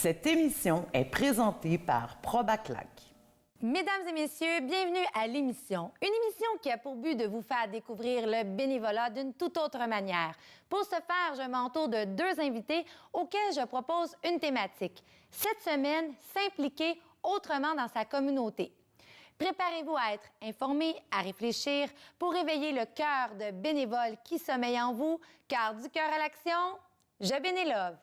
Cette émission est présentée par Probaclac. Mesdames et messieurs, bienvenue à l'émission. Une émission qui a pour but de vous faire découvrir le bénévolat d'une toute autre manière. Pour ce faire, je m'entoure de deux invités auxquels je propose une thématique. Cette semaine, s'impliquer autrement dans sa communauté. Préparez-vous à être informé, à réfléchir pour réveiller le cœur de bénévole qui sommeille en vous, car du cœur à l'action, je bénélove.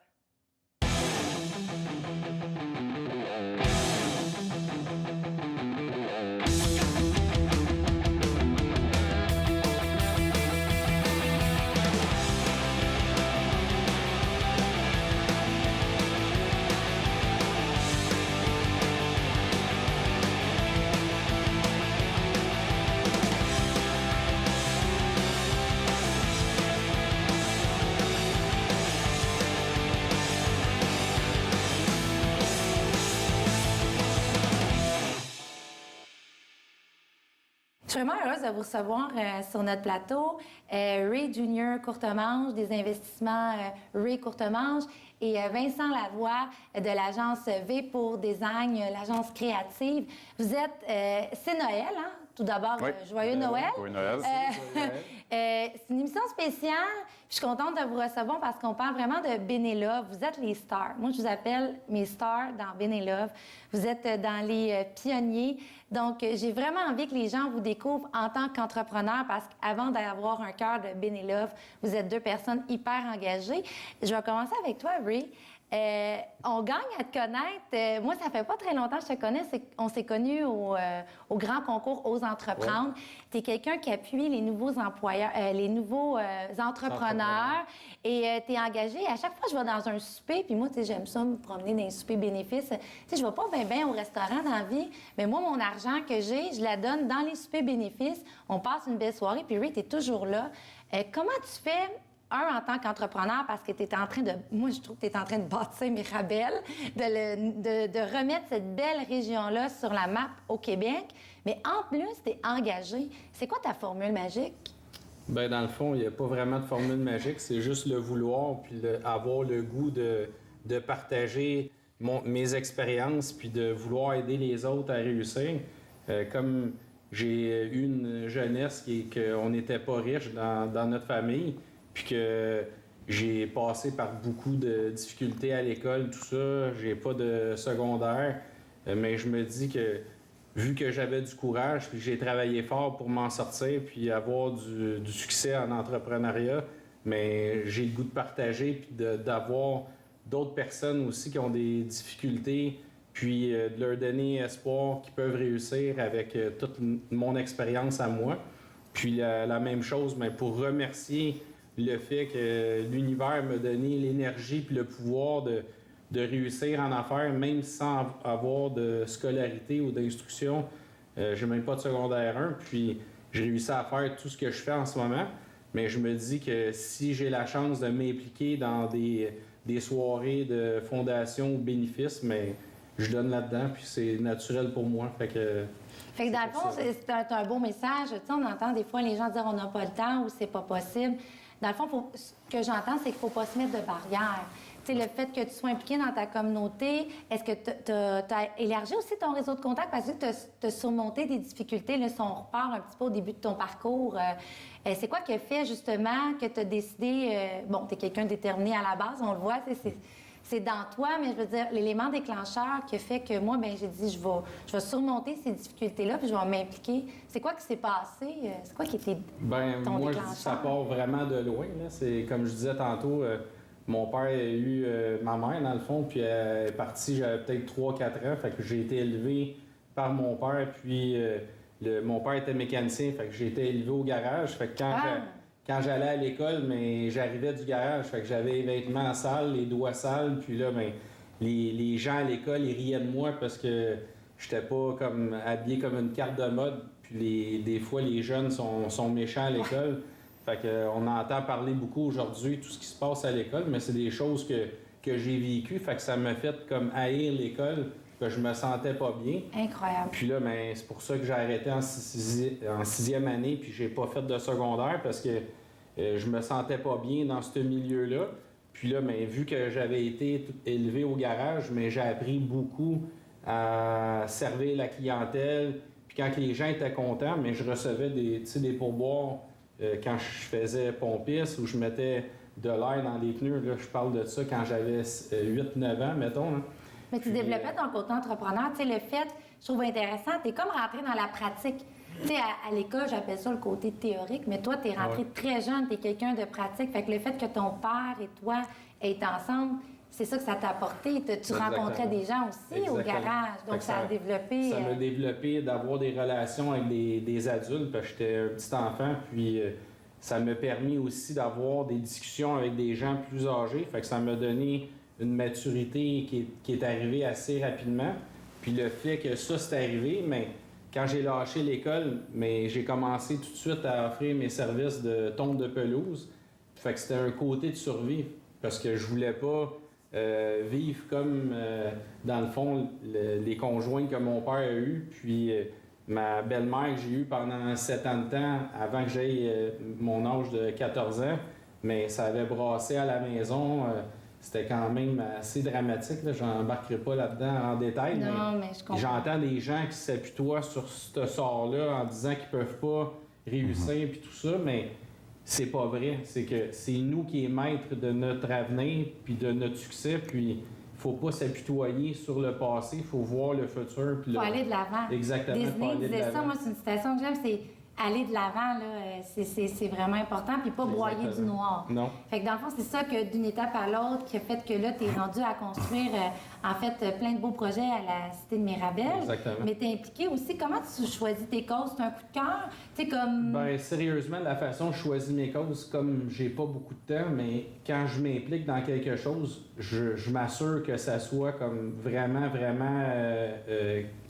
Je suis vraiment heureuse de vous recevoir sur notre plateau. Ray Junior Courtemanche, des investissements Ray Courtemanche, et Vincent Lavoie de l'agence V pour Design, l'agence créative. Vous êtes... c'est Noël, hein? Tout d'abord, oui. Joyeux Noël. Oui, Noël. C'est une émission spéciale. Je suis contente de vous recevoir parce qu'on parle vraiment de Bénélove. Vous êtes les stars. Moi, je vous appelle mes stars dans Bénélove. Vous êtes dans les pionniers. Donc, j'ai vraiment envie que les gens vous découvrent en tant qu'entrepreneur parce qu'avant d'avoir un cœur de Bénélove, vous êtes deux personnes hyper engagées. Je vais commencer avec toi, Ray. On gagne à te connaître. Moi, ça fait pas très longtemps que je te connais. On s'est connus au grand concours Ose entreprendre. Ouais. Tu es quelqu'un qui appuie les nouveaux employeurs, les nouveaux entrepreneurs. Et tu es engagé. À chaque fois que je vais dans un souper, puis moi, tu sais, j'aime ça me promener dans les soupers bénéfices. Tu sais, je vais pas bien au restaurant dans la vie, mais moi, mon argent que j'ai, je la donne dans les soupers bénéfices. On passe une belle soirée, puis Ray, tu es toujours là. Comment tu fais... en tant qu'entrepreneur, parce que tu es en train de... Moi, je trouve que tu es en train de bâtir Mirabel, de remettre cette belle région-là sur la map au Québec. Mais en plus, tu es engagé. C'est quoi ta formule magique? Bien, dans le fond, il n'y a pas vraiment de formule magique. C'est juste le vouloir, puis avoir le goût de partager mes expériences, puis de vouloir aider les autres à réussir. Comme j'ai eu une jeunesse qu'on n'était pas riche dans notre famille, puis que j'ai passé par beaucoup de difficultés à l'école, tout ça. J'ai pas de secondaire, mais je me dis que vu que j'avais du courage, puis j'ai travaillé fort pour m'en sortir, puis avoir du succès en entrepreneuriat, mais j'ai le goût de partager, puis d'avoir d'autres personnes aussi qui ont des difficultés, puis de leur donner espoir qu'ils peuvent réussir avec toute mon expérience à moi. Puis la même chose, mais pour remercier le fait que l'univers m'a donné l'énergie puis le pouvoir de réussir en affaires, même sans avoir de scolarité ou d'instruction. J'ai même pas de secondaire 1, puis j'ai réussi à faire tout ce que je fais en ce moment. Mais je me dis que si j'ai la chance de m'impliquer dans des soirées de fondation ou bénéfices, mais je donne là-dedans, puis c'est naturel pour moi. Fait que dans le fond, c'est un beau message. Tu sais, on entend des fois les gens dire on n'a pas le temps ou c'est pas possible. Dans le fond, ce que j'entends, c'est qu'il ne faut pas se mettre de barrières. Tu sais, le fait que tu sois impliqué dans ta communauté, est-ce que tu as élargi aussi ton réseau de contacts parce que tu as surmonté des difficultés? Là, si on repart un petit peu au début de ton parcours, c'est quoi qui a fait justement que tu as décidé... bon, tu es quelqu'un déterminé à la base, on le voit, c'est dans toi, mais je veux dire, l'élément déclencheur qui a fait que moi, ben j'ai dit, je vais surmonter ces difficultés-là, puis je vais m'impliquer. C'est quoi qui s'est passé? C'est quoi qui était ton moi, déclencheur? Je dis, ça part vraiment de loin. Là. C'est, comme je disais tantôt, mon père a eu ma mère, dans le fond, puis elle est partie, j'avais peut-être 3-4 ans, fait que j'ai été élevé par mon père, puis mon père était mécanicien, fait que j'ai été élevé au garage, fait que quand j'allais à l'école, mais j'arrivais du garage, fait que j'avais les vêtements sales, les doigts sales, puis là, ben, les gens à l'école, ils riaient de moi parce que j'étais pas comme habillé comme une carte de mode, puis des fois, les jeunes sont méchants à l'école. Fait que on entend parler beaucoup aujourd'hui, tout ce qui se passe à l'école, mais c'est des choses que j'ai vécues, fait que ça m'a fait comme haïr l'école, que je me sentais pas bien. Incroyable. Puis là, ben, c'est pour ça que j'ai arrêté en sixième année, puis j'ai pas fait de secondaire parce que je me sentais pas bien dans ce milieu-là. Puis là, ben, vu que j'avais été élevé au garage, mais j'ai appris beaucoup à servir la clientèle. Puis quand les gens étaient contents, mais je recevais des pourboires quand je faisais pompiste ou je mettais de l'air dans les pneus. Là, je parle de ça quand j'avais 8-9 ans, mettons. Hein. Mais tu développais ton côté entrepreneur. Tu sais, le fait, je trouve intéressant, tu es comme rentré dans la pratique. Tu sais, à l'école, j'appelle ça le côté théorique, mais toi, tu es rentré très jeune, tu es quelqu'un de pratique. Fait que le fait que ton père et toi aient ensemble, c'est ça que ça t'a apporté. Tu rencontrais des gens aussi au garage. Donc, ça a développé... Ça m'a développé d'avoir des relations avec des adultes, parce que j'étais un petit enfant, puis ça m'a permis aussi d'avoir des discussions avec des gens plus âgés. Fait que ça m'a donné une maturité qui est arrivée assez rapidement. Puis le fait que ça, c'est arrivé, mais quand j'ai lâché l'école, mais j'ai commencé tout de suite à offrir mes services de tonte de pelouse. Fait que c'était un côté de survie, parce que je voulais pas vivre comme, dans le fond, les conjoints que mon père a eu. Puis ma belle-mère que j'ai eue pendant 7 ans de temps, avant que j'aie mon âge de 14 ans, mais ça avait brassé à la maison. C'était quand même assez dramatique. Je n'embarquerai pas là-dedans en détail. Non, mais je comprends. J'entends des gens qui s'apitoient sur ce sort-là en disant qu'ils ne peuvent pas réussir puis tout ça, mais c'est pas vrai. C'est que c'est nous qui sommes maîtres de notre avenir puis de notre succès. Puis il ne faut pas s'apitoyer sur le passé, il faut voir le futur. Il faut aller de l'avant. Exactement. Disney disait ça, moi, c'est une citation que j'aime, c'est aller de l'avant, là, c'est vraiment important, puis pas broyer du noir. Non. Fait que dans le fond, c'est ça que d'une étape à l'autre qui a fait que là, tu es rendu à construire, en fait, plein de beaux projets à la Cité de Mirabel. Exactement. Mais tu es impliqué aussi. Comment tu choisis tes causes? C'est un coup de cœur? Tu sais, comme... Ben sérieusement, la façon dont je choisis mes causes, comme j'ai pas beaucoup de temps, mais quand je m'implique dans quelque chose, je m'assure que ça soit comme vraiment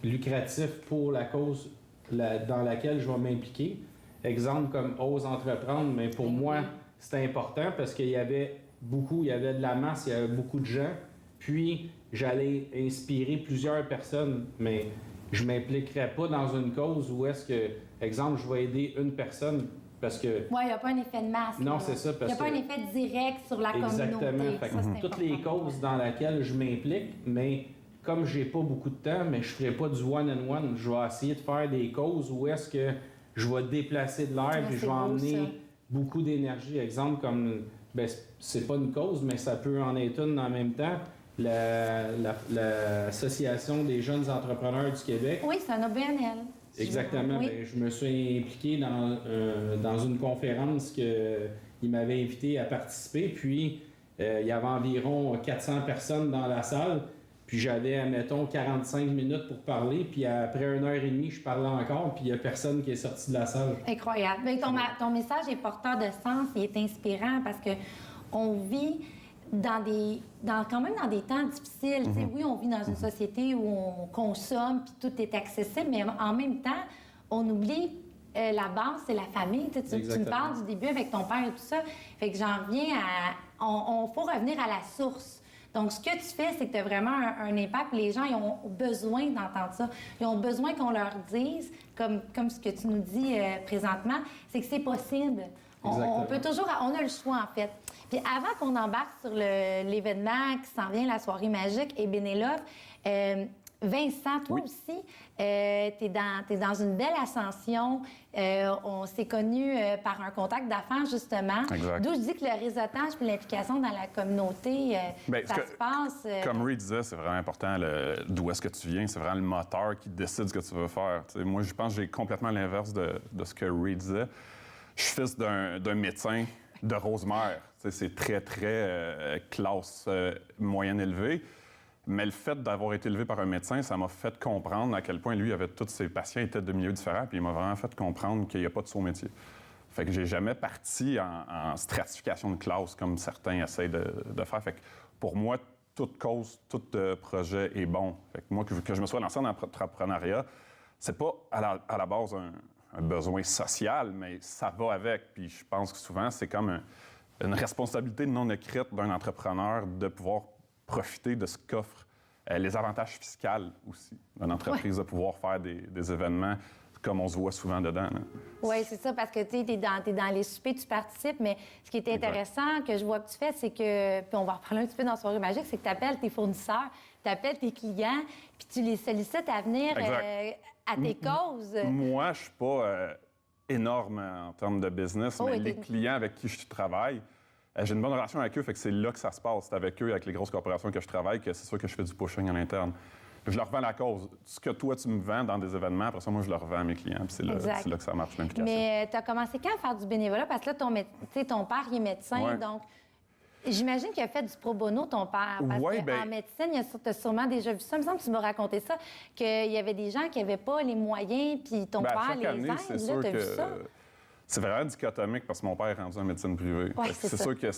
lucratif pour la cause dans laquelle je vais m'impliquer. Exemple comme Ose entreprendre, mais pour moi, c'était important parce qu'il y avait de la masse, il y avait beaucoup de gens. Puis, j'allais inspirer plusieurs personnes, mais je ne m'impliquerais pas dans une cause où est-ce que, exemple, je vais aider une personne parce que... Oui, il n'y a pas un effet de masse. Non, c'est ça. Il n'y a pas un effet direct sur la communauté. Exactement. Ça, toutes les causes dans lesquelles je m'implique, mais comme j'ai pas beaucoup de temps, mais je ferai pas du one-on-one. Je vais essayer de faire des causes où est-ce que je vais déplacer de l'air et je vais emmener beaucoup d'énergie. Exemple comme, ben, c'est pas une cause, mais ça peut en être une en même temps. L'Association des jeunes entrepreneurs du Québec. Oui, c'est un OBNL. Exactement. Oui. Ben, je me suis impliqué dans une conférence qu'il m'avait invité à participer. Puis, il y avait environ 400 personnes dans la salle. Puis j'avais, admettons, 45 minutes pour parler, puis après 1h30, je parlais encore, puis il n'y a personne qui est sorti de la salle. Incroyable. Mais ton message est porteur de sens, il est inspirant parce que on vit quand même dans des temps difficiles. Oui, on vit dans une société où on consomme, puis tout est accessible, mais en même temps, on oublie la base, c'est la famille. Tu me parles du début avec ton père et tout ça. Fait que j'en reviens à... On faut revenir à la source. Donc, ce que tu fais, c'est que tu as vraiment un impact. Les gens, ils ont besoin d'entendre ça. Ils ont besoin qu'on leur dise, comme ce que tu nous dis présentement, c'est que c'est possible. On peut toujours... On a le choix, en fait. Puis avant qu'on embarque sur l'événement qui s'en vient, la soirée magique et Bénélope, Vincent, toi aussi, t'es dans une belle ascension. On s'est connus par un contact d'affaires, justement. D'où je dis que le réseautage et l'implication dans la communauté, ça se passe... Comme Ray disait, c'est vraiment important d'où est-ce que tu viens. C'est vraiment le moteur qui décide ce que tu veux faire. T'sais, moi, je pense que j'ai complètement l'inverse de ce que Ray disait. Je suis fils d'un médecin de Rosemère. C'est très, très classe moyenne élevée. Mais le fait d'avoir été élevé par un médecin, ça m'a fait comprendre à quel point lui avait tous ses patients étaient de milieux différents, puis il m'a vraiment fait comprendre qu'il n'y a pas de saut métier. Fait que j'ai jamais parti en stratification de classe comme certains essayent de faire. Fait que pour moi, toute cause, tout projet est bon. Fait que moi, que je me sois lancé en entrepreneuriat, c'est pas à la base un besoin social, mais ça va avec. Puis je pense que souvent, c'est comme une responsabilité non écrite d'un entrepreneur de pouvoir profiter de ce qu'offrent les avantages fiscaux aussi d'une entreprise, de pouvoir faire des événements comme on se voit souvent dedans. Oui, c'est ça, parce que tu es dans les soupers, tu participes, mais ce qui est intéressant que je vois que tu fais, c'est que, puis on va reparler un petit peu dans Soirée magique, c'est que tu appelles tes fournisseurs, tu appelles tes clients, puis tu les sollicites à venir à tes causes. Moi, je suis pas énorme en termes de business, mais les clients avec qui je travaille, j'ai une bonne relation avec eux, fait que c'est là que ça se passe. C'est avec eux, avec les grosses corporations que je travaille, que c'est sûr que je fais du pushing en interne. Je leur vends la cause. Ce que toi, tu me vends dans des événements, après ça, moi, je le revends à mes clients. Puis c'est là que ça marche, l'implication. Mais tu as commencé quand à faire du bénévolat? Parce que là, ton père, il est médecin, donc j'imagine qu'il a fait du pro bono, ton père. Parce qu'en médecine, tu as sûrement déjà vu ça. Il me semble que tu m'as raconté ça, qu'il y avait des gens qui n'avaient pas les moyens, puis ton père les aide. C'est sûr tu as que vu ça? c'est vraiment dichotomique parce que mon père est rendu en médecine privée. Ouais, c'est sûr que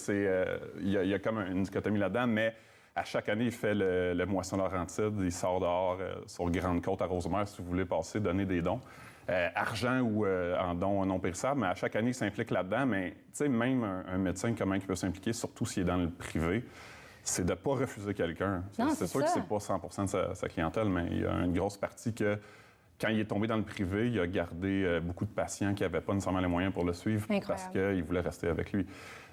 il y a comme une dichotomie là-dedans, mais à chaque année, il fait le Moisson Laurentide. Il sort dehors sur Grande Côte à Rosemère, si vous voulez passer, donner des dons. Argent ou en dons non périssables, mais à chaque année, il s'implique là-dedans. Mais tu sais, même un médecin, comment il peut s'impliquer, surtout s'il est dans le privé, c'est de ne pas refuser quelqu'un. C'est sûr que c'est pas 100 de sa clientèle, mais il y a une grosse partie que, quand il est tombé dans le privé, il a gardé beaucoup de patients qui n'avaient pas nécessairement les moyens pour le suivre parce qu'ils voulaient rester avec lui.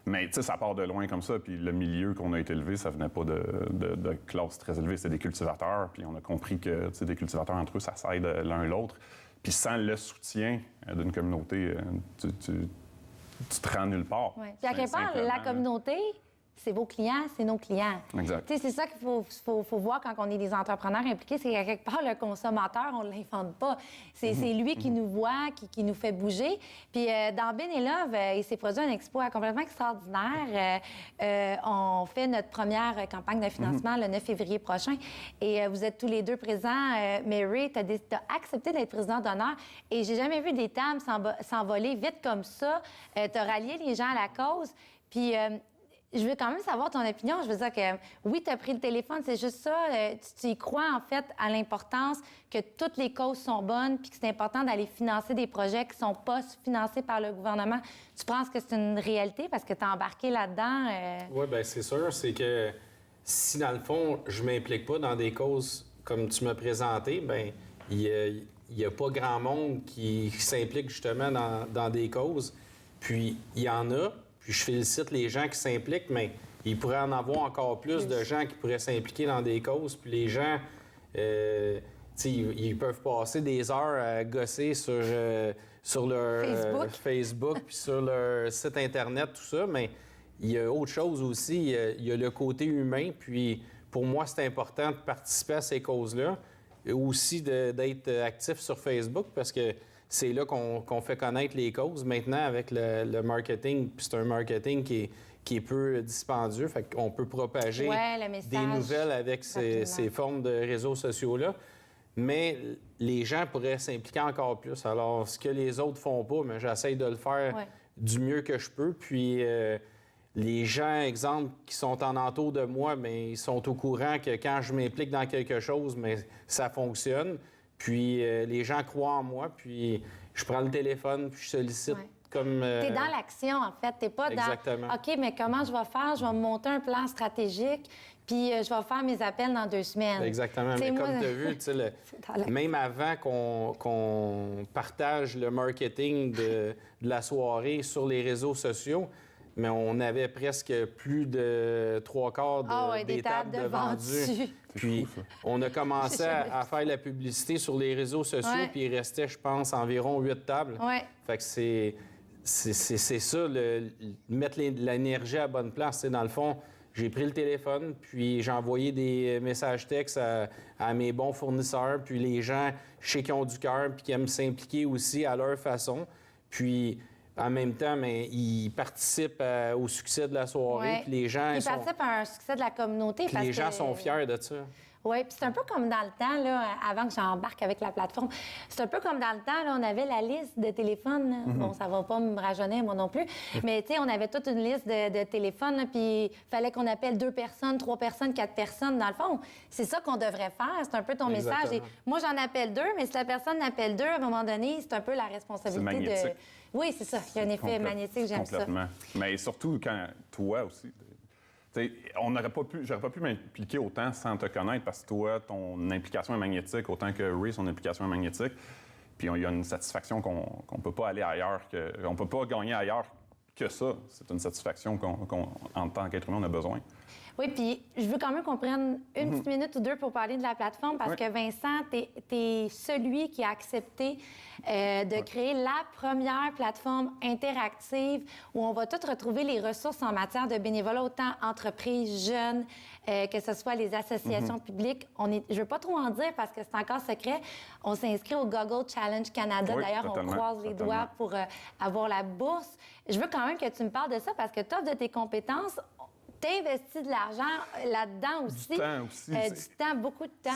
Mais tu sais, ça part de loin comme ça, puis le milieu qu'on a été élevé, ça venait pas de classe très élevée, c'était des cultivateurs, puis on a compris que, tu sais, des cultivateurs entre eux, ça s'aide l'un l'autre. Puis sans le soutien d'une communauté, tu te rends nulle part. Oui. Puis à quel part, la communauté, c'est vos clients, c'est nos clients. Exact. Tu sais, c'est ça qu'il faut voir quand on est des entrepreneurs impliqués, c'est qu'à quelque part, le consommateur, on ne l'invente pas. C'est lui qui nous voit, qui nous fait bouger. Puis dans Benelove, il s'est produit un expo complètement extraordinaire. On fait notre première campagne de financement le 9 février prochain. Et vous êtes tous les deux présents. Mary, tu as accepté d'être président d'honneur. Et j'ai jamais vu des tables s'envoler vite comme ça. Tu as rallié les gens à la cause. Puis... je veux quand même savoir ton opinion. Je veux dire que, oui, tu as pris le téléphone, c'est juste ça. Tu y crois, en fait, à l'importance que toutes les causes sont bonnes puis que c'est important d'aller financer des projets qui ne sont pas financés par le gouvernement. Tu penses que c'est une réalité parce que tu as embarqué là-dedans? Oui, bien, c'est sûr. C'est que si, dans le fond, je ne m'implique pas dans des causes comme tu m'as présenté, bien, il n'y a pas grand monde qui s'implique justement dans des causes. Puis, il y en a. Puis je félicite les gens qui s'impliquent, mais il pourrait en avoir encore plus de gens qui pourraient s'impliquer dans des causes. Puis les gens, ils peuvent passer des heures à gosser sur leur Facebook puis sur leur site Internet, tout ça. Mais il y a autre chose aussi. Il y a le côté humain. Puis pour moi, c'est important de participer à ces causes-là. Et aussi d'être actif sur Facebook parce que c'est là qu'on fait connaître les causes. Maintenant, avec le marketing, puis c'est un marketing qui est peu dispendieux, fait qu'on peut propager des nouvelles avec ces formes de réseaux sociaux-là. Mais les gens pourraient s'impliquer encore plus. Alors, ce que les autres font pas, mais j'essaye de le faire du mieux que je peux. Puis, les gens, exemple, qui sont en entour de moi, mais ils sont au courant que quand je m'implique dans quelque chose, mais ça fonctionne. Puis les gens croient en moi, puis je prends le téléphone, puis je sollicite comme... T'es dans l'action, en fait. T'es pas Exactement. dans... OK, mais comment je vais faire? Je vais me monter un plan stratégique, puis je vais faire mes appels dans 2 semaines. Exactement. T'sais, mais comme tu as vu, même avant qu'on partage le marketing de la soirée sur les réseaux sociaux, mais on avait presque plus de 3/4 des tables de vendus. Puis on a commencé à faire la publicité sur les réseaux sociaux, puis il restait, je pense, environ 8 tables. Fait que c'est ça, mettre l'énergie à la bonne place. T'sais, dans le fond, j'ai pris le téléphone, puis j'ai envoyé des messages textes à mes bons fournisseurs, puis les gens, je sais qui ont du cœur, puis qui aiment s'impliquer aussi à leur façon. Puis... en même temps, mais ils participent au succès de la soirée. Puis les gens ils participent à un succès de la communauté. Puis les gens sont fiers de ça. Oui, puis c'est un peu comme dans le temps, là, avant que j'embarque avec la plateforme. C'est un peu comme dans le temps, là, on avait la liste de téléphones. Bon, ça va pas me rajeunir, moi non plus. Mais, tu sais, on avait toute une liste de téléphones, puis il fallait qu'on appelle 2 personnes, 3 personnes, 4 personnes. Dans le fond, c'est ça qu'on devrait faire. C'est un peu ton message. Et moi, j'en appelle 2, mais si la personne en appelle 2, à un moment donné, c'est un peu la responsabilité de... Oui, c'est ça. Il y a un effet magnétique, j'aime ça. Complètement. Mais surtout quand toi aussi... j'aurais pas pu m'impliquer autant sans te connaître parce que toi, ton implication est magnétique, autant que Ray, son implication est magnétique. Puis il y a une satisfaction qu'on ne peut pas aller ailleurs, qu'on ne peut pas gagner ailleurs que ça. C'est une satisfaction en tant qu'être humain, on a besoin. Oui, puis je veux quand même qu'on prenne une petite minute ou deux pour parler de la plateforme parce que Vincent, tu es celui qui a accepté de créer la première plateforme interactive où on va tout retrouver les ressources en matière de bénévolat, autant entreprises, jeunes, que ce soit les associations publiques. Je ne veux pas trop en dire parce que c'est encore secret. On s'inscrit au Google Challenge Canada. Oui, d'ailleurs, on croise les doigts pour avoir la bourse. Je veux quand même que tu me parles de ça parce que tu offres de tes compétences. T'investis de l'argent là-dedans aussi. Du temps aussi. Du temps, beaucoup de temps.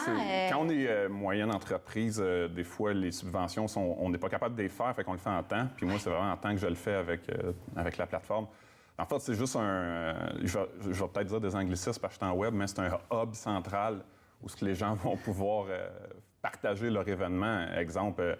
Quand on est moyenne entreprise, des fois, les subventions, on n'est pas capable de les faire, fait qu'on le fait en temps. Puis moi, c'est vraiment en temps que je le fais avec la plateforme. En fait, c'est juste je vais peut-être dire des anglicismes parce que je suis en web, mais c'est un hub central où les gens vont pouvoir partager leur événement. Exemple,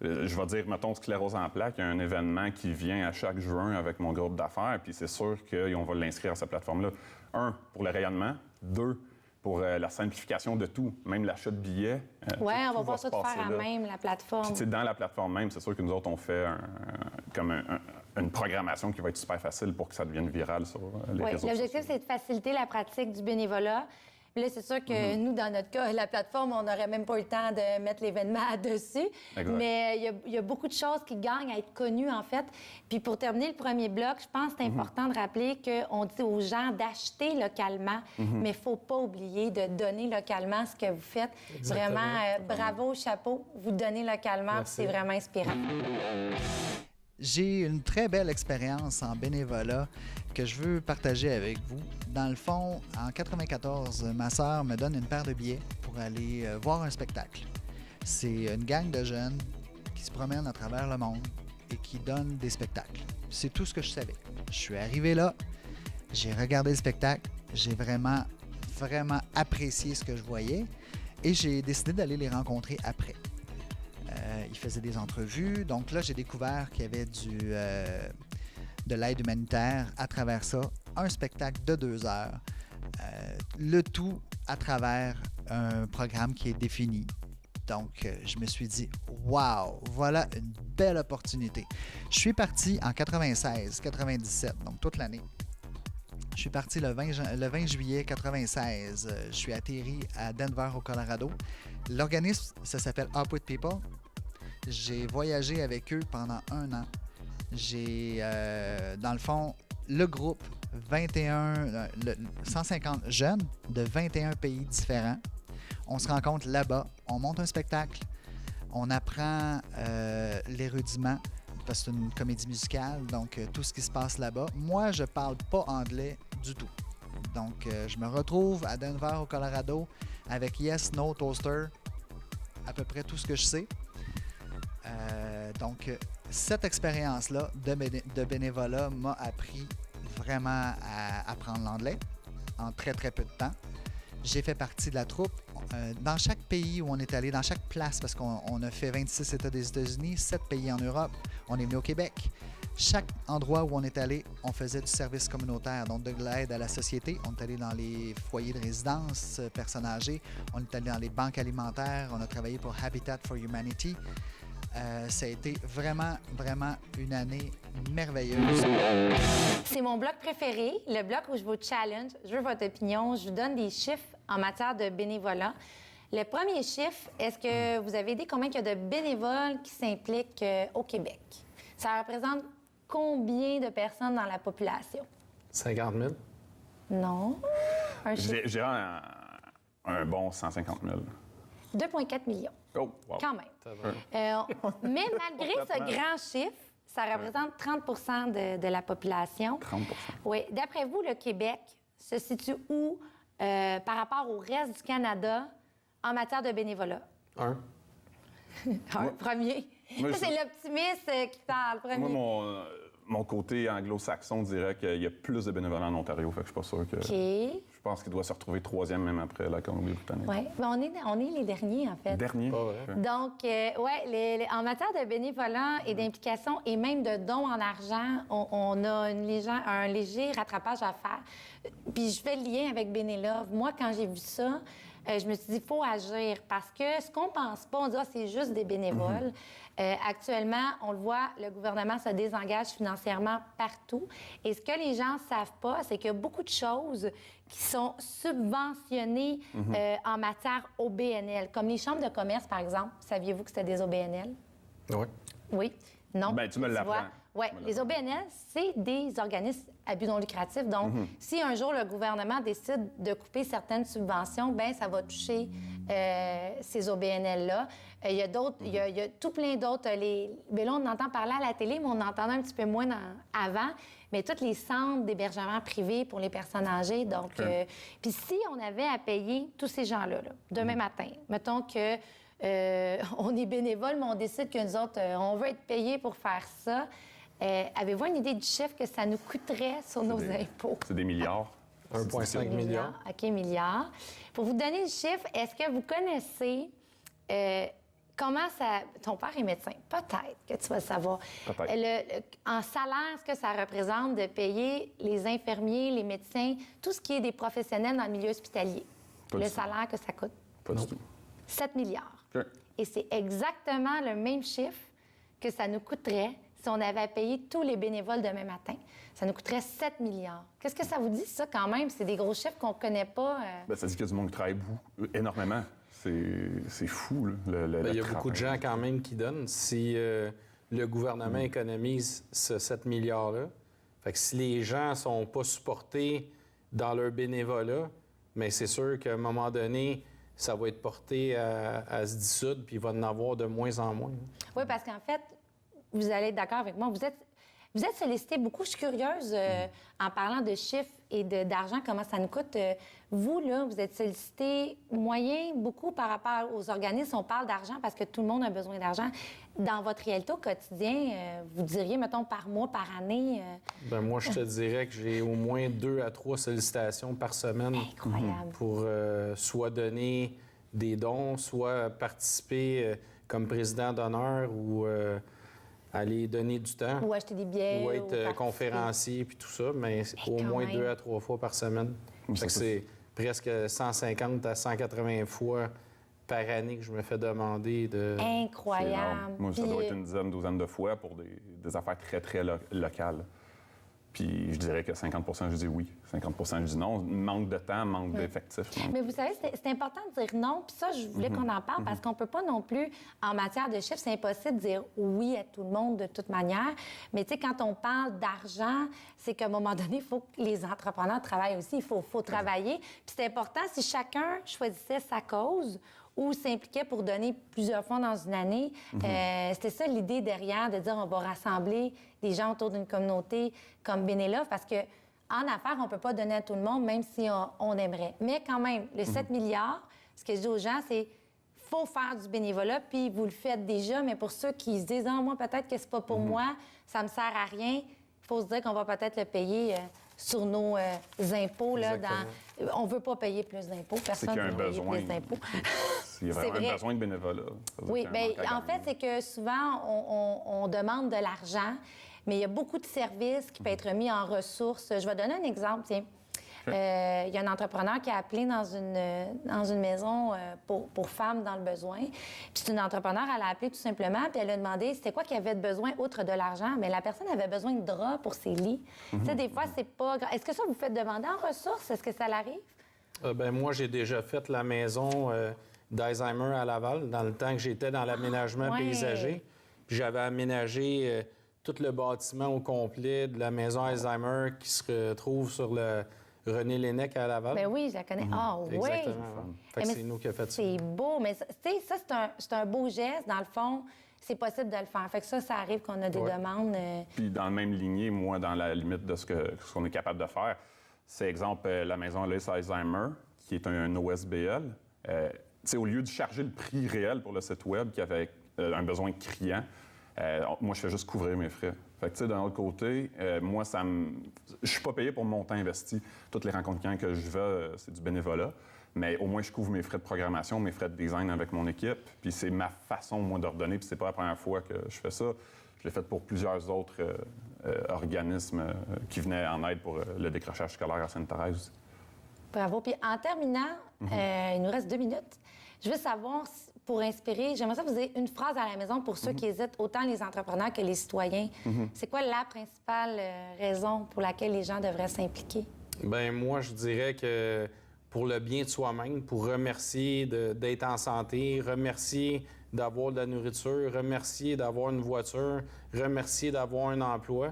je vais dire, mettons, Sclérose en plaques, il y a un événement qui vient à chaque juin avec mon groupe d'affaires, puis c'est sûr qu'on va l'inscrire à cette plateforme-là. 1, pour le rayonnement. 2, pour la simplification de tout, même l'achat de billets. Oui, on va voir ça de faire à même la plateforme. Puis, dans la plateforme même, c'est sûr que nous autres, on fait une programmation qui va être super facile pour que ça devienne viral sur les réseaux sociaux. L'objectif, c'est de faciliter la pratique du bénévolat. Puis là, c'est sûr que nous, dans notre cas, la plateforme, on n'aurait même pas eu le temps de mettre l'événement dessus. Exact. Mais il y a beaucoup de choses qui gagnent à être connues, en fait. Puis pour terminer le premier bloc, je pense que c'est important de rappeler qu'on dit aux gens d'acheter localement, mais il ne faut pas oublier de donner localement ce que vous faites. Exactement. Vraiment, bravo, chapeau, vous donnez localement, puis c'est vraiment inspirant. J'ai une très belle expérience en bénévolat que je veux partager avec vous. Dans le fond, en 94, ma sœur me donne une paire de billets pour aller voir un spectacle. C'est une gang de jeunes qui se promènent à travers le monde et qui donnent des spectacles. C'est tout ce que je savais. Je suis arrivé là, j'ai regardé le spectacle, j'ai vraiment apprécié ce que je voyais et j'ai décidé d'aller les rencontrer après. Ils faisaient des entrevues. Donc là, j'ai découvert qu'il y avait de l'aide humanitaire à travers ça. Un spectacle de 2 heures. Le tout à travers un programme qui est défini. Donc, je me suis dit, wow, voilà une belle opportunité. Je suis parti en 96, 97, donc toute l'année. Je suis parti le 20 juillet 96. Je suis atterri à Denver, au Colorado. L'organisme, ça s'appelle Up With People. J'ai voyagé avec eux pendant 1 an. J'ai, dans le fond, le groupe, 150 jeunes de 21 pays différents. On se rencontre là-bas, on monte un spectacle, on apprend les rudiments, parce que c'est une comédie musicale, donc tout ce qui se passe là-bas. Moi, je parle pas anglais du tout. Donc, je me retrouve à Denver, au Colorado, avec Yes, No, Toaster, à peu près tout ce que je sais. Donc, cette expérience-là de bénévolat m'a appris vraiment à apprendre l'anglais en très, très peu de temps. J'ai fait partie de la troupe. Dans chaque pays où on est allé, dans chaque place, parce qu'on a fait 26 États des États-Unis, 7 pays en Europe, on est venu au Québec. Chaque endroit où on est allé, on faisait du service communautaire, donc de l'aide à la société. On est allé dans les foyers de résidence, personnes âgées. On est allé dans les banques alimentaires. On a travaillé pour Habitat for Humanity. Ça a été vraiment, vraiment une année merveilleuse. C'est mon bloc préféré, le bloc où je vous challenge. Je veux votre opinion. Je vous donne des chiffres en matière de bénévolat. Le premier chiffre, est-ce que vous avez idée combien il y a de bénévoles qui s'impliquent au Québec? Ça représente combien de personnes dans la population? 50 000? Non. Un chiffre. J'ai un bon 150 000. 2,4 millions. Oh, wow. Quand même. Mais malgré ce grand chiffre, ça représente 30 de la population. 30 Oui. D'après vous, le Québec se situe où par rapport au reste du Canada en matière de bénévolat? 1. Premier. Moi, Ça, c'est l'optimiste qui parle, premier. Moi, mon côté anglo-saxon dirait qu'il y a plus de bénévolat en Ontario, fait que je suis pas sûr que... OK. Je pense qu'il doit se retrouver 3e même après la Colombie-Britannique. Oui. On est les derniers, en fait. Dernier. Pas vrai. Donc, en matière de bénévolat et d'implication et même de dons en argent, on a un léger rattrapage à faire. Puis je fais le lien avec Bénélove. Moi, quand j'ai vu ça, je me suis dit, il faut agir parce que ce qu'on pense pas, on dit, c'est juste des bénévoles. Actuellement, on le voit, le gouvernement se désengage financièrement partout. Et ce que les gens savent pas, c'est qu'il y a beaucoup de choses qui sont subventionnées en matière OBNL, comme les chambres de commerce, par exemple. Saviez-vous que c'était des OBNL? Oui. Oui. Non. Ben, tu me l'apprends. Oui, les OBNL, c'est des organismes à but non lucratif. Donc, si un jour le gouvernement décide de couper certaines subventions, bien, ça va toucher ces OBNL-là. Il y a d'autres, il y a tout plein d'autres. Là, on entend parler à la télé, mais on entendait un petit peu moins avant. Mais tous les centres d'hébergement privés pour les personnes âgées. Donc, puis si on avait à payer tous ces gens-là, demain matin, mettons que on est bénévole, mais on décide que nous autres, on veut être payés pour faire ça. Avez-vous une idée du chiffre que ça nous coûterait sur nos impôts? C'est des milliards. 1,5 milliard. OK, milliards. Pour vous donner le chiffre, est-ce que vous connaissez comment ça... Ton père est médecin. Peut-être que tu vas le savoir. En salaire, ce que ça représente de payer les infirmiers, les médecins, tout ce qui est des professionnels dans le milieu hospitalier. Le salaire que ça coûte. Pas du tout. 7 milliards. OK. Et c'est exactement le même chiffre que ça nous coûterait si on avait à payer tous les bénévoles demain matin. Ça nous coûterait 7 milliards. Qu'est-ce que ça vous dit, ça, quand même? C'est des gros chiffres qu'on ne connaît pas. Ben, ça dit qu'il y a du monde qui travaille énormément. C'est fou, là, Il y a beaucoup de gens, quand même, qui donnent. Si le gouvernement économise ce 7 milliards-là, fait que si les gens ne sont pas supportés dans leur bénévolat, mais c'est sûr qu'à un moment donné, ça va être porté à se dissoudre, puis il va en avoir de moins en moins. Oui, parce qu'en fait, vous allez être d'accord avec moi, vous êtes sollicité beaucoup. Je suis curieuse, en parlant de chiffres et d'argent, comment ça nous coûte. Vous, là, vous êtes sollicité moyen, beaucoup par rapport aux organismes. On parle d'argent parce que tout le monde a besoin d'argent. Dans votre réalité au quotidien, vous diriez, mettons, par mois, par année? Ben moi, je te dirais que j'ai au moins 2 à 3 sollicitations par semaine. Incroyable. Pour soit donner des dons, soit participer comme président d'honneur ou aller donner du temps. Ou acheter des billets. Ou être conférencier puis tout ça, mais au moins 2 à 3 fois par semaine. Fait que c'est presque 150 à 180 fois par année que je me fais demander de... Incroyable. Moi, ça doit être une dizaine, douzaine de fois pour des affaires très, très locales. Puis je dirais que 50 je dis oui, 50 je dis non. Manque de temps, manque d'effectifs. Mais vous savez, c'est important de dire non. Puis ça, je voulais qu'on en parle parce qu'on peut pas non plus, en matière de chiffres, c'est impossible de dire oui à tout le monde de toute manière. Mais tu sais, quand on parle d'argent, c'est qu'à un moment donné, il faut que les entrepreneurs travaillent aussi. Il faut travailler. Puis c'est important, si chacun choisissait sa cause ou s'impliquait pour donner plusieurs fois dans une année. C'était ça l'idée derrière, de dire on va rassembler des gens autour d'une communauté comme Benelove, parce que en affaires, on ne peut pas donner à tout le monde, même si on aimerait. Mais quand même, le 7 milliards, ce que je dis aux gens, c'est faut faire du bénévolat, puis vous le faites déjà, mais pour ceux qui se disent « Ah, moi, peut-être que c'est pas pour moi, ça me sert à rien », il faut se dire qu'on va peut-être le payer sur nos impôts. Là, on ne veut pas payer plus d'impôts. Personne ne veut payer plus d'impôts. Il y a vraiment un besoin de bénévolat. Oui, bien, en fait, c'est que souvent, on demande de l'argent, mais il y a beaucoup de services qui peuvent être mis en ressources. Je vais donner un exemple, tiens. Il y a un entrepreneur qui a appelé dans une maison pour femmes dans le besoin. Puis c'est une entrepreneur, elle a appelé tout simplement, puis elle a demandé c'était quoi qu'il y avait de besoin outre de l'argent. Mais la personne avait besoin de draps pour ses lits. Tu sais, des fois, c'est pas... Est-ce que ça, vous faites demander en ressources? Est-ce que ça l'arrive? Ben moi, j'ai déjà fait la maison d'Alzheimer à Laval, dans le temps que j'étais dans l'aménagement paysager. Puis j'avais aménagé tout le bâtiment au complet de la maison Alzheimer qui se retrouve sur le René Lénec à Laval. Ben oui, je la connais. Ah oui! Exactement. Fait que c'est nous qui avons fait ça. C'est beau, mais tu sais, ça, c'est un beau geste. Dans le fond, c'est possible de le faire. Fait que ça arrive qu'on a des demandes. Puis dans la même lignée, moi, dans la limite de ce qu'on est capable de faire, c'est exemple la maison Alice Alzheimer, qui est un OSBL. Tu sais, au lieu de charger le prix réel pour le site Web qui avait un besoin criant, moi, je fais juste couvrir mes frais. Fait que, tu sais, d'un autre côté, moi, je suis pas payé pour mon temps investi. Toutes les rencontres clients que je vais, c'est du bénévolat. Mais au moins, je couvre mes frais de programmation, mes frais de design avec mon équipe. Puis c'est ma façon, moi, de redonner. Puis c'est pas la première fois que je fais ça. Je l'ai fait pour plusieurs autres organismes qui venaient en aide pour le décrochage scolaire à Sainte-Thérèse. Bravo. Puis en terminant, il nous reste 2 minutes. Je veux savoir, pour inspirer, j'aimerais ça que vous ayez une phrase à la maison pour ceux qui hésitent, autant les entrepreneurs que les citoyens. C'est quoi la principale raison pour laquelle les gens devraient s'impliquer? Ben moi, je dirais que pour le bien de soi-même, pour remercier d'être en santé, remercier d'avoir de la nourriture, remercier d'avoir une voiture, remercier d'avoir un emploi.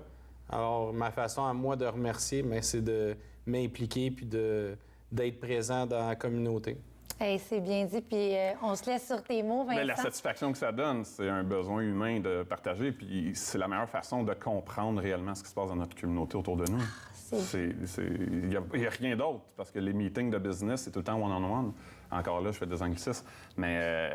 Alors, ma façon à moi de remercier, c'est de m'impliquer puis d'être présent dans la communauté. Hey, c'est bien dit, puis on se laisse sur tes mots, Vincent. Mais la satisfaction que ça donne, c'est un besoin humain de partager, puis c'est la meilleure façon de comprendre réellement ce qui se passe dans notre communauté autour de nous. Il n'y a rien d'autre, parce que les meetings de business, c'est tout le temps one-on-one. Encore là, je fais des anglicismes. Mais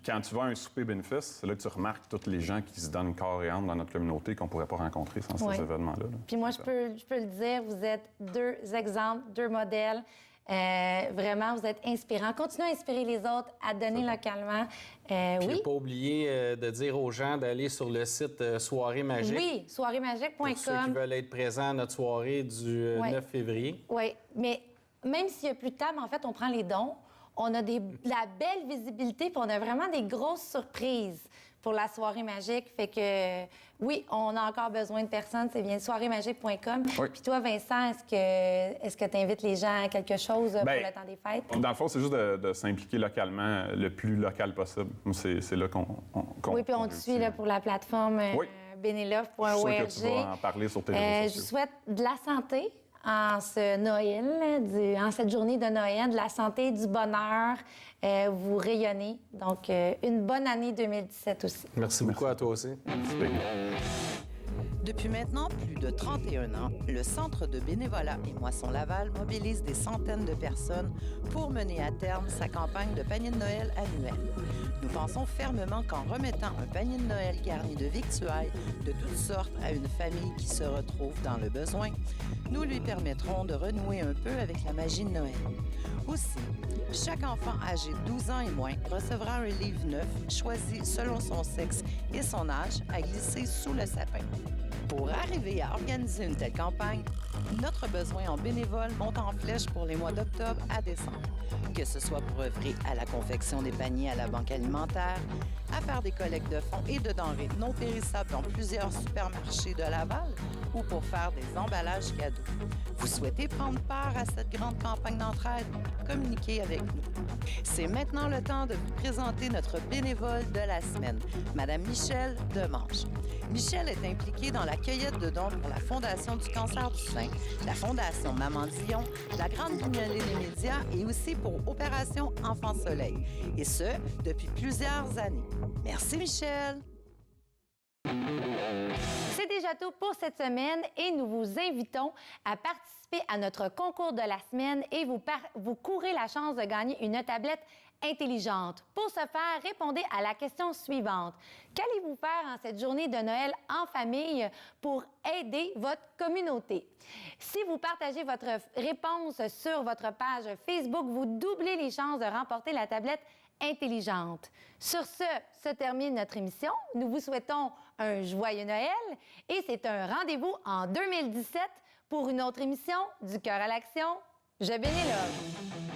quand tu vas à un souper bénéfice, c'est là que tu remarques tous les gens qui se donnent corps et âme dans notre communauté qu'on ne pourrait pas rencontrer sans ces événements-là. Puis moi, je peux le dire, vous êtes 2 exemples, 2 modèles. Vraiment, vous êtes inspirants. Continuez à inspirer les autres, à donner localement. Puis ne pas oublier de dire aux gens d'aller sur le site Soirée Magique. Oui, soiréemagique.com. Pour ceux qui veulent être présents à notre soirée du 9 février. Oui, mais même s'il n'y a plus de table, en fait, on prend les dons. On a de la belle visibilité, puis on a vraiment des grosses surprises pour la soirée magique. Fait que, oui, on a encore besoin de personnes. C'est bien soiréemagique.com. Oui. Puis toi, Vincent, est-ce que tu invites les gens à quelque chose pour le temps des fêtes? Dans le fond, c'est juste de s'impliquer localement, le plus local possible. C'est là qu'on oui, puis on te suit là, pour la plateforme benelove.org. Je suis sûr que tu vas en parler sur tes réseaux sociaux. Je souhaite de la santé en ce Noël, en cette journée de Noël, de la santé, du bonheur. Vous rayonnez. Donc, une bonne année 2017 aussi. Merci beaucoup à toi aussi. Depuis maintenant plus de 31 ans, le Centre de bénévolat et Moisson Laval mobilise des centaines de personnes pour mener à terme sa campagne de panier de Noël annuel. Nous pensons fermement qu'en remettant un panier de Noël garni de victuailles de toutes sortes à une famille qui se retrouve dans le besoin, nous lui permettrons de renouer un peu avec la magie de Noël. Aussi, chaque enfant âgé de 12 ans et moins recevra un livre neuf choisi selon son sexe et son âge à glisser sous le sapin. Pour arriver à organiser une telle campagne, notre besoin en bénévoles monte en flèche pour les mois d'octobre à décembre. Que ce soit pour œuvrer à la confection des paniers à la banque alimentaire, à faire des collectes de fonds et de denrées non périssables dans plusieurs supermarchés de Laval ou pour faire des emballages cadeaux. Vous souhaitez prendre part à cette grande campagne d'entraide? Communiquez avec nous. C'est maintenant le temps de vous présenter notre bénévole de la semaine, Madame Michèle Demange. Michèle est impliquée dans la cueillette de dons pour la Fondation du cancer du sein, la Fondation Maman Dion, la Grande Guignolée des médias et aussi pour Opération Enfant Soleil. Et ce, depuis plusieurs années. Merci, Michèle! C'est déjà tout pour cette semaine et nous vous invitons à participer à notre concours de la semaine et vous courez la chance de gagner une tablette intelligente. Pour ce faire, répondez à la question suivante. Qu'allez-vous faire en cette journée de Noël en famille pour aider votre communauté? Si vous partagez votre réponse sur votre page Facebook, vous doublez les chances de remporter la tablette intelligente. Sur ce, se termine notre émission. Nous vous souhaitons un joyeux Noël et c'est un rendez-vous en 2017 pour une autre émission du Cœur à l'action. Je bénis l'homme.